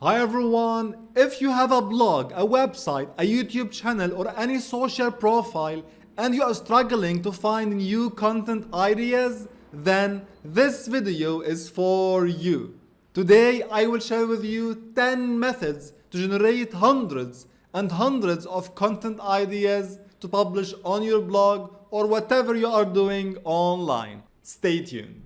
Hi everyone, if you have a blog, a website, a YouTube channel or any social profile and you are struggling to find new content ideas, then this video is for you. Today I will share with you 10 methods to generate hundreds and hundreds of content ideas to publish on your blog or whatever you are doing online. Stay tuned.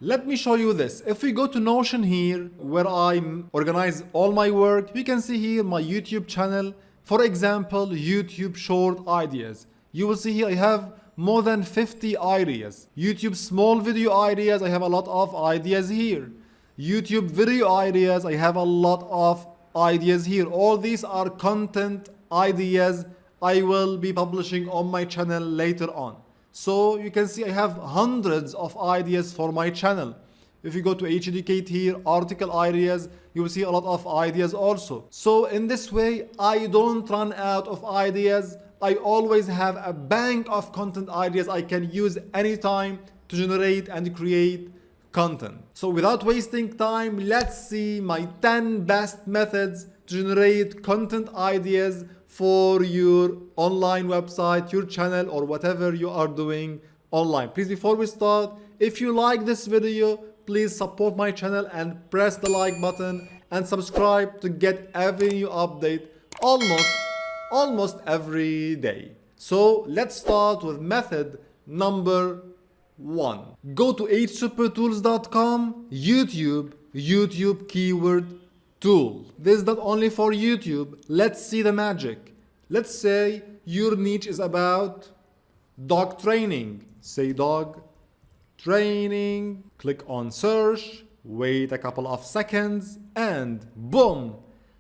Let me show you this. If we go to Notion here, where I organize all my work, you can see here my YouTube channel. For example, YouTube short ideas. You will see here I have more than 50 ideas. YouTube small video ideas, I have a lot of ideas here. YouTube video ideas, I have a lot of ideas here. All these are content ideas I will be publishing on my channel later on. So you can see I have hundreds of ideas for my channel. If you go to HEducate here, article ideas, you will see a lot of ideas also. So in this way, I don't run out of ideas. I always have a bank of content ideas I can use anytime to generate and create content. So without wasting time, let's see my 10 best methods to generate content ideas for your online website, your channel, or whatever you are doing online. Please, before we start, if you like this video, please support my channel and press the like button and subscribe to get every new update almost every day. So let's start with method number 1. Go to hsupertools.com, YouTube keyword tool. This is not only for YouTube. Let's see the magic. Let's say your niche is about dog training. Say dog training. Click on search. Wait a couple of seconds and boom.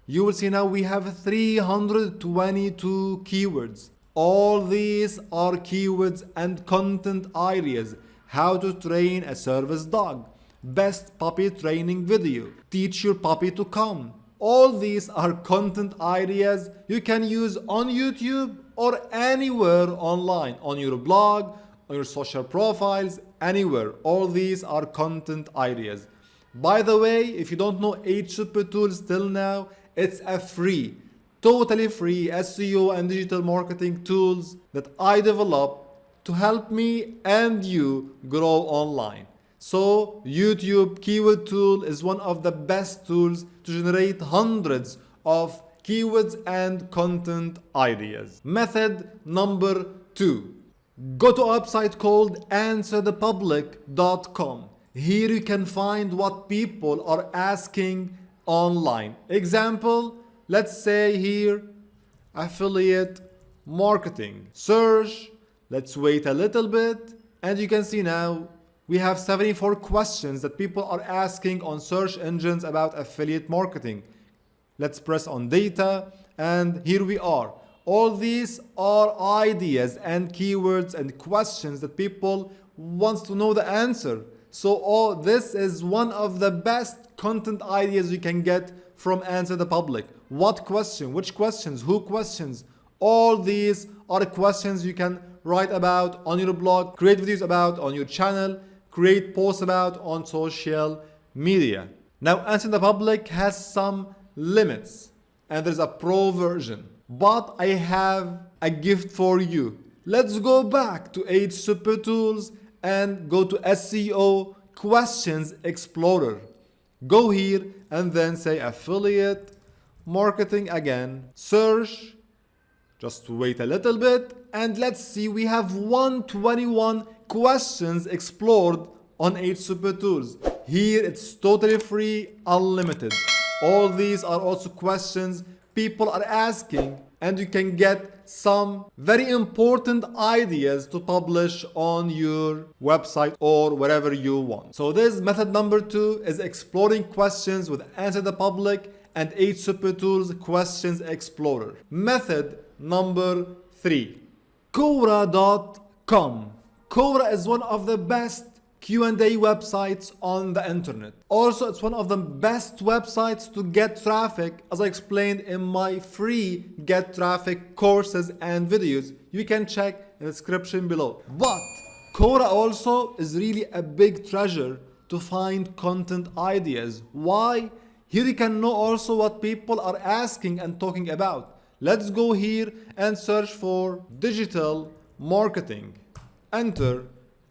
You will see now we have 322 keywords. All these are keywords and content ideas. How to train a service dog. Best puppy training video. Teach your puppy to come. All these are content ideas you can use on YouTube or anywhere online, on your blog, on your social profiles, anywhere. All these are content ideas. By the way, if you don't know HSuperTools till now, it's a free, totally free SEO and digital marketing tools that I developed to help me and you grow online. So YouTube keyword tool is one of the best tools to generate hundreds of keywords and content ideas. Method number 2. Go to a website called answerthepublic.com. Here you can find what people are asking online. Example, let's say here, affiliate marketing. Search, let's wait a little bit, and you can see now we have 74 questions that people are asking on search engines about affiliate marketing. Let's press on data and here we are. All these are ideas and keywords and questions that people want to know the answer. So this is one of the best content ideas you can get from Answer the Public. What question? Which questions? Who questions? All these are questions you can write about on your blog, create videos about on your channel, create posts about on social media. Now, Answer the Public has some limits and there's a pro version, but I have a gift for you. Let's go back to HSuperTools and go to SEO Questions Explorer. Go here and then say affiliate marketing again, search, just wait a little bit and let's see we have 121 questions explored on HSuperTools. Here it's totally free, unlimited. All these are also questions people are asking and you can get some very important ideas to publish on your website or wherever you want. So this method number 2 is exploring questions with Answer the Public and HSuperTools Questions Explorer. Method number 3, Quora.com. Quora is one of the best Q&A websites on the internet. Also, it's one of the best websites to get traffic, as I explained in my free Get Traffic courses and videos. You can check in the description below. But Quora also is really a big treasure to find content ideas. Why? Here you can know also what people are asking and talking about. Let's go here and search for digital marketing. Enter,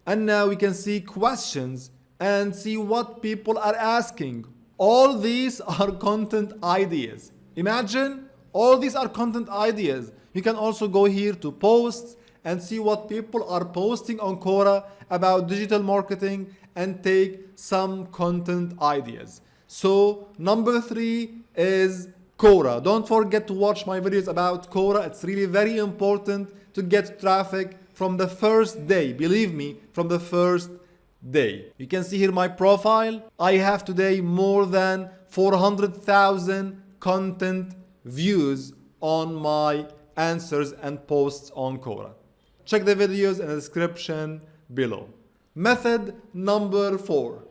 and now we can see questions and see what people are asking. All these are content ideas. Imagine, all these are content ideas. You can also go here to posts and see what people are posting on Quora about digital marketing and take some content ideas. So number 3 is Quora. Don't forget to watch my videos about Quora. It's really very important to get traffic from the first day. Believe me, from the first day. You can see here my profile. I have today more than 400,000 content views on my answers and posts on Quora. Check the videos in the description below. Method number 4.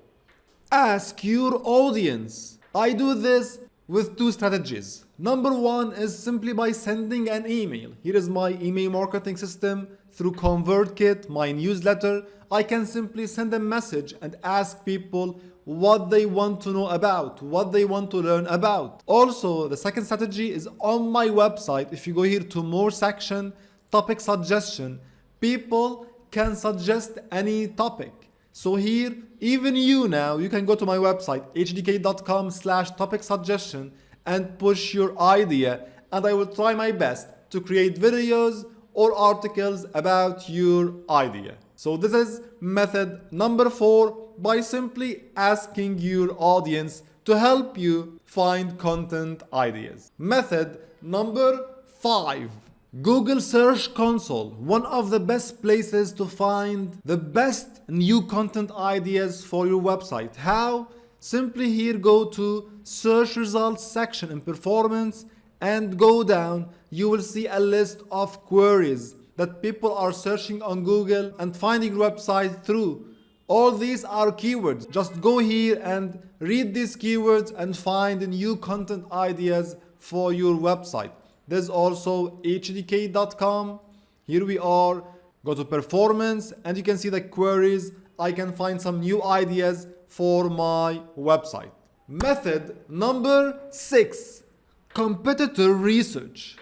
Ask your audience. I do this with 2 strategies. Number 1 is simply by sending an email. Here is my email marketing system through ConvertKit, my newsletter. I can simply send a message and ask people what they want to know about, what they want to learn about. Also, the second strategy is on my website. If you go here to more section, topic suggestion, people can suggest any topic. So here, even you now, you can go to my website, hdk.com/topic suggestion and push your idea, and I will try my best to create videos or articles about your idea. So this is method number 4, by simply asking your audience to help you find content ideas. Method number 5. Google Search Console, one of the best places to find the best new content ideas for your website. How? Simply here go to search results section in performance and go down. You will see a list of queries that people are searching on Google and finding your website through. All these are keywords. Just go here and read these keywords and find new content ideas for your website. There's also hdk.com. Here we are. Go to performance and you can see the queries. I can find some new ideas for my website. Method number 6. Competitor research.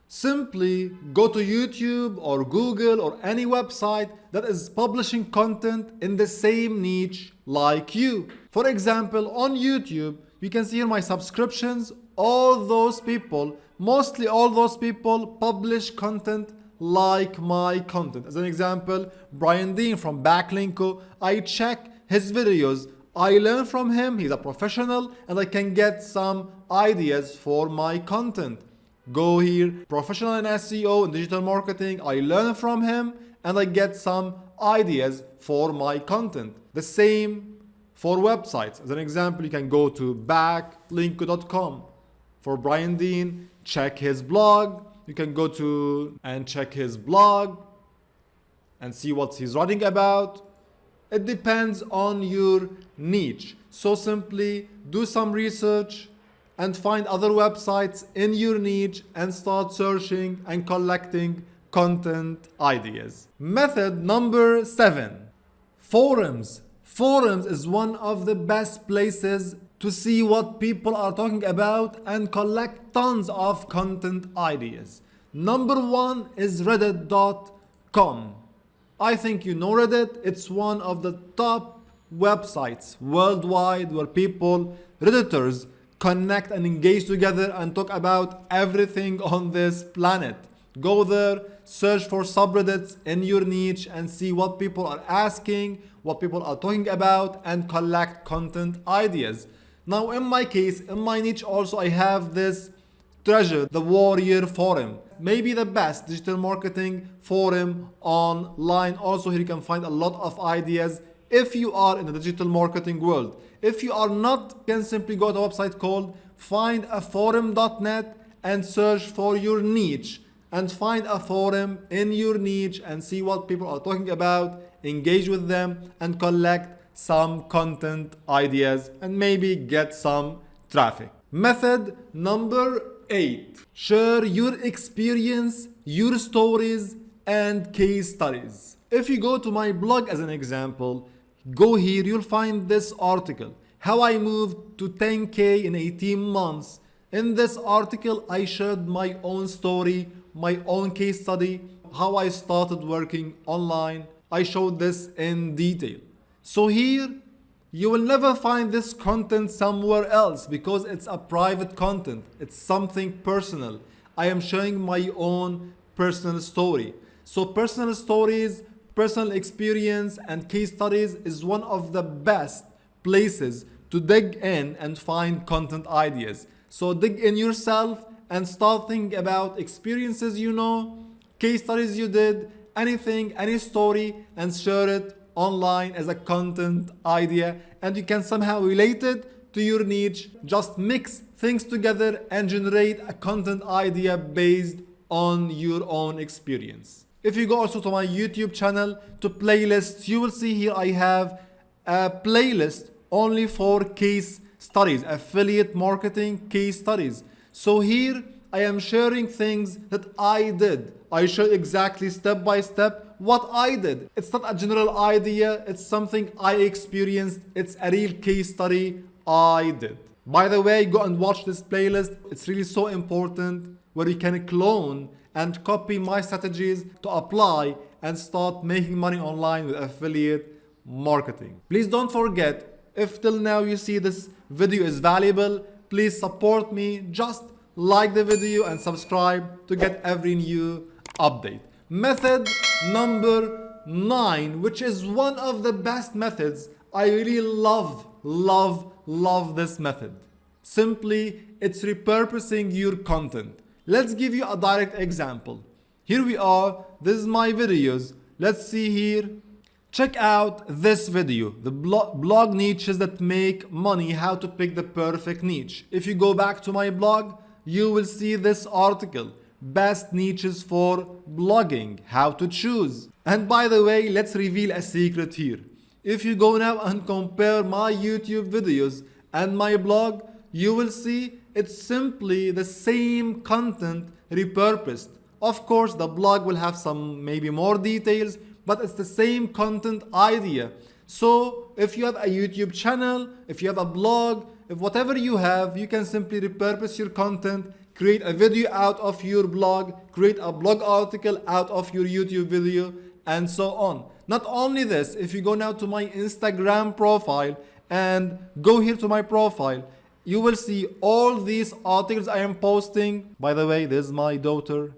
Simply go to YouTube or Google or any website that is publishing content in the same niche like you. For example, on YouTube, you can see here my subscriptions. All those people, mostly all those people publish content like my content. As an example, Brian Dean from Backlinko, I check his videos, I learn from him, he's a professional, and I can get some ideas for my content. Go here, professional in SEO and digital marketing, I learn from him and I get some ideas for my content. The same for websites. As an example, you can go to backlinko.com. For Brian Dean, check his blog. You can go to and check his blog and see what he's writing about. It depends on your niche. So simply do some research and find other websites in your niche and start searching and collecting content ideas. Method number 7. Forums. Forums is one of the best places to see what people are talking about and collect tons of content ideas. Number 1 is reddit.com. I think you know Reddit. It's one of the top websites worldwide where people, Redditors, connect and engage together and talk about everything on this planet. Go there, search for subreddits in your niche and see what people are asking, what people are talking about, and collect content ideas. Now in my case, in my niche also, I have this treasure, the Warrior Forum. Maybe the best digital marketing forum online. Also here you can find a lot of ideas if you are in the digital marketing world. If you are not, you can simply go to a website called findaforum.net and search for your niche and find a forum in your niche and see what people are talking about, engage with them and collect some content ideas and maybe get some traffic. Method number 8. Share your experience, your stories and case studies. If you go to my blog as an example, Go here, you'll find this article. How I moved to 10K in 18 months. In this article, I shared my own story, my own case study, how I started working online. I showed this in detail. So here, you will never find this content somewhere else because it's a private content. It's something personal. I am sharing my own personal story. So personal stories, personal experience, and case studies is one of the best places to dig in and find content ideas. So dig in yourself and start thinking about experiences you know, case studies you did, anything, any story, and share it online as a content idea, and you can somehow relate it to your niche. Just mix things together and generate a content idea based on your own experience. If you go also to my YouTube channel to playlists, you will see here I have a playlist only for case studies, affiliate marketing case studies. So here I am sharing things that I did. I show exactly step by step what I did. It's not a general idea, it's something I experienced, it's a real case study I did. By the way, go and watch this playlist. It's really so important where you can clone and copy my strategies to apply and start making money online with affiliate marketing. Please don't forget, if till now you see this video is valuable, please support me. Just like the video and subscribe to get every new update. Method number 9, which is one of the best methods. I really love this method. Simply, it's repurposing your content. Let's give you a direct example. Here we are. This is my videos. Let's see here. Check out this video, the blog niches that make money, how to pick the perfect niche. If you go back to my blog, you will see this article, best niches for blogging, how to choose. And by the way, let's reveal a secret here. If you go now and compare my YouTube videos and my blog, you will see it's simply the same content repurposed. Of course, the blog will have some maybe more details, but it's the same content idea. So if you have a YouTube channel, if you have a blog, if whatever you have, you can simply repurpose your content, create a video out of your blog, create a blog article out of your YouTube video, and so on. Not only this, if you go now to my Instagram profile and go here to my profile, you will see all these articles I am posting. By the way, this is my daughter,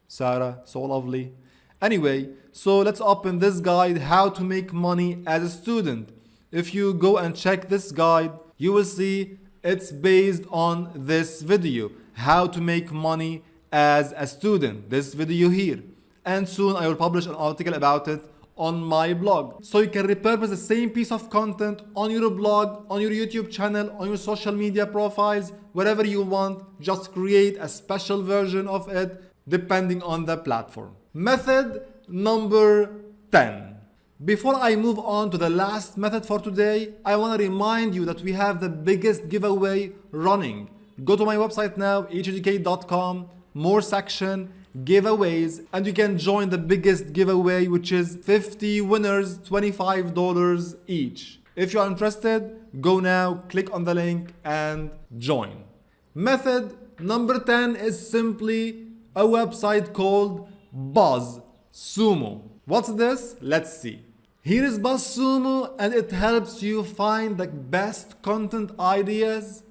Sarah, so lovely. Anyway, so let's open this guide, how to make money as a student. If you go and check this guide, you will see it's based on this video, how to make money as a student, this video here. And soon I will publish an article about it on my blog. So you can repurpose the same piece of content on your blog, on your YouTube channel, on your social media profiles, wherever you want. Just create a special version of it depending on the platform. Method number 10. Before I move on to the last method for today, I want to remind you that we have the biggest giveaway running. Go to my website now, heducate.com, more section, giveaways, and you can join the biggest giveaway, which is 50 winners, $25 each. If you are interested, go now, click on the link and join. Method number 10 is simply a website called Buzzsumo. What's this? Let's see. Here is Buzzsumo, and it helps you find the best content ideas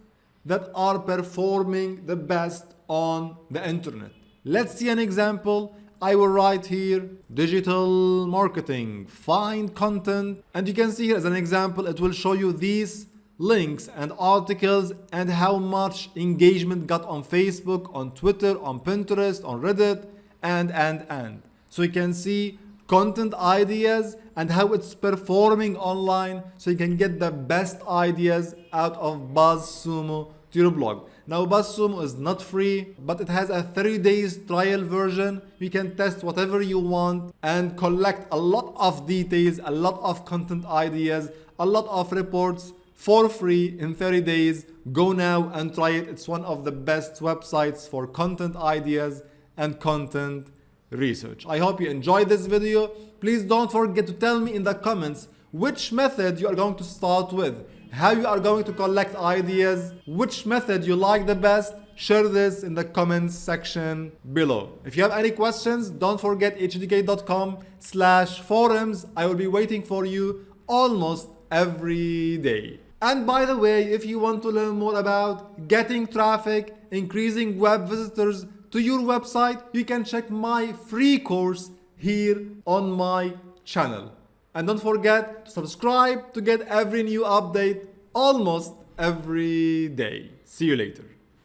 that are performing the best on the internet. Let's see an example. I will write here digital marketing, find content, and you can see here as an example, it will show you these links and articles and how much engagement got on Facebook, on Twitter, on Pinterest, on Reddit, and. So you can see content ideas and how it's performing online, so you can get the best ideas out of Buzzsumo to your blog. Now Buzzsumo is not free, but it has a 30 days trial version. You can test whatever you want and collect a lot of details, a lot of content ideas, a lot of reports for free in 30 days. Go now and try it. It's one of the best websites for content ideas and content research. I hope you enjoyed this video. Please don't forget to tell me in the comments which method you are going to start with, how you are going to collect ideas, which method you like the best. Share this in the comments section below. If you have any questions, don't forget hducate.com/forums. I will be waiting for you almost every day. And by the way, if you want to learn more about getting traffic, increasing web visitors to your website, you can check my free course here on my channel. And don't forget to subscribe to get every new update almost every day. See you later.